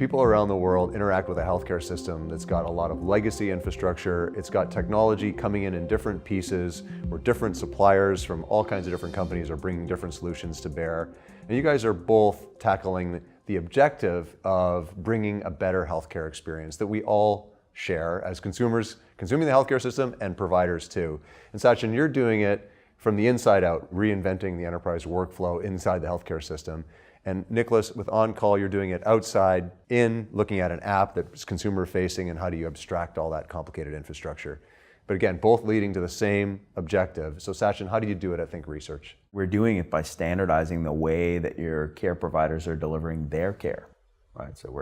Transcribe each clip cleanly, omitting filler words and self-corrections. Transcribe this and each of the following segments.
People around the world interact with a healthcare system that's got a lot of legacy infrastructure. It's got technology coming in different pieces, where different suppliers from all kinds of different companies are bringing different solutions to bear. And you guys are both tackling the objective of bringing a better healthcare experience that we all share as consumers, consuming the healthcare system, and providers too. And Sachin, you're doing it from the inside out, reinventing the enterprise workflow inside the healthcare system. And Nicholas, with OnCall, you're doing it outside in, looking at an app that's consumer facing, and how do you abstract all that complicated infrastructure. But again, both leading to the same objective. So Sachin, how do you do it at Think Research? We're doing it by standardizing the way that your care providers are delivering their care, right? So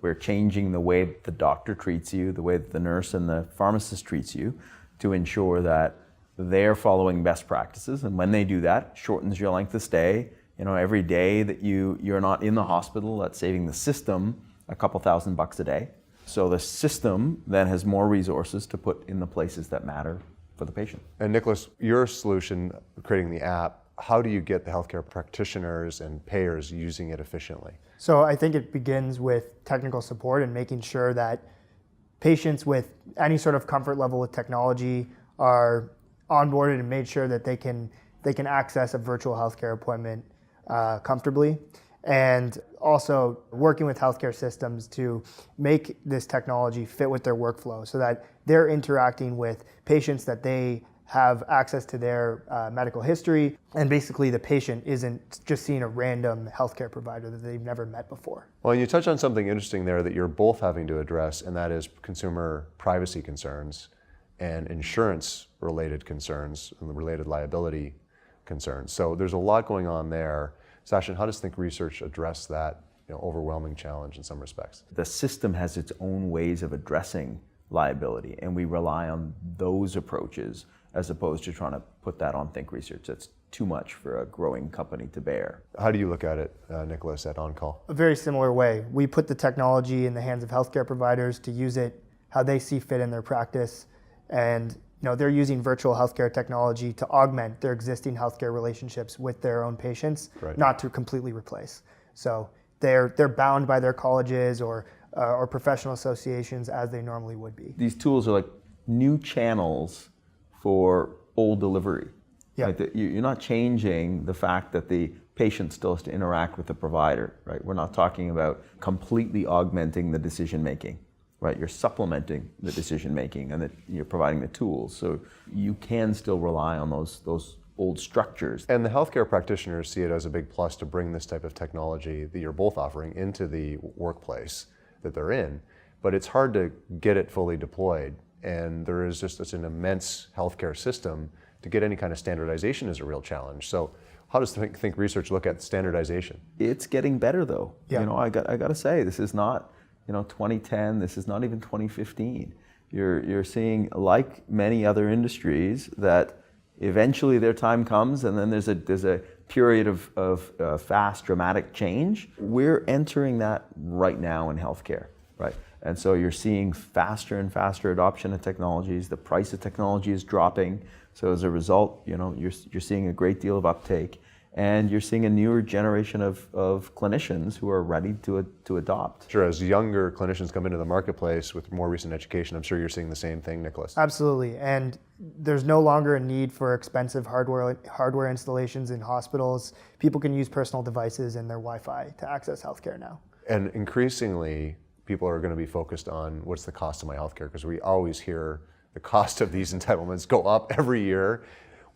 we're changing the way the doctor treats you, the way that the nurse and the pharmacist treats you, to ensure that they're following best practices. And when they do that, shortens your length of stay. You know, every day that you're not in the hospital, that's saving the system a couple $1,000 a day. So the system then has more resources to put in the places that matter for the patient. And Nicholas, your solution, creating the app, how do you get the healthcare practitioners and payers using it efficiently? So I think it begins with technical support and making sure that patients with any sort of comfort level with technology are onboarded and made sure that they can access a virtual healthcare appointment comfortably, and also working with healthcare systems to make this technology fit with their workflow so that they're interacting with patients that they have access to their medical history, and basically the patient isn't just seeing a random healthcare provider that they've never met before. Well, you touch on something interesting there that you're both having to address, and that is consumer privacy concerns and insurance-related concerns and the related liability concerns. So there's a lot going on there. Sachin, how does Think Research address that overwhelming challenge in some respects? The system has its own ways of addressing liability, and we rely on those approaches as opposed to trying to put that on Think Research. That's too much for a growing company to bear. How do you look at it, Nicholas, at OnCall? A very similar way. We put the technology in the hands of healthcare providers to use it how they see fit in their practice, and they're using virtual healthcare technology to augment their existing healthcare relationships with their own patients, right, not to completely replace. So they're bound by their colleges or professional associations as they normally would be. These tools are like new channels for old delivery. Yeah. Right? You're not changing the fact that the patient still has to interact with the provider. Right? We're not talking about completely augmenting the decision making. Right, you're supplementing the decision making, and that you're providing the tools, so you can still rely on those old structures. And the healthcare practitioners see it as a big plus to bring this type of technology that you're both offering into the workplace that they're in, but it's hard to get it fully deployed, and there is just such an immense healthcare system. To get any kind of standardization is a real challenge. So how does Think Research look at standardization? It's getting better though. Yeah. I got to say, this is not 2010, this is not even 2015. You're seeing, like many other industries, that eventually their time comes, and then there's a period of fast, dramatic change. We're entering that right now in healthcare, right? And so you're seeing faster and faster adoption of technologies. The price of technology is dropping. So as a result, you're seeing a great deal of uptake. And you're seeing a newer generation of clinicians who are ready to adopt. Sure, as younger clinicians come into the marketplace with more recent education, I'm sure you're seeing the same thing, Nicholas. Absolutely, and there's no longer a need for expensive hardware installations in hospitals. People can use personal devices and their Wi-Fi to access healthcare now. And increasingly, people are going to be focused on what's the cost of my healthcare, because we always hear the cost of these entitlements go up every year.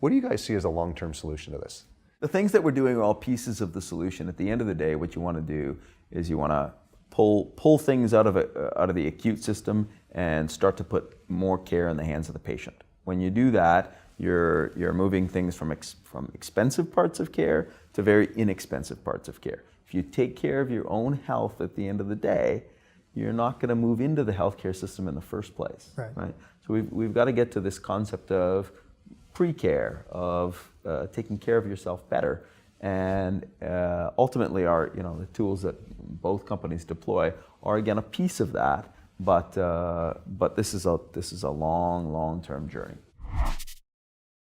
What do you guys see as a long-term solution to this? The things that we're doing are all pieces of the solution. At the end of the day, what you want to do is you want to pull things out of the acute system and start to put more care in the hands of the patient. When you do that, you're moving things from expensive parts of care to very inexpensive parts of care. If you take care of your own health at the end of the day, you're not going to move into the healthcare system in the first place. Right? So we've got to get to this concept of pre-care, of taking care of yourself better, and ultimately the tools that both companies deploy are again a piece of that, but this is a long-term journey.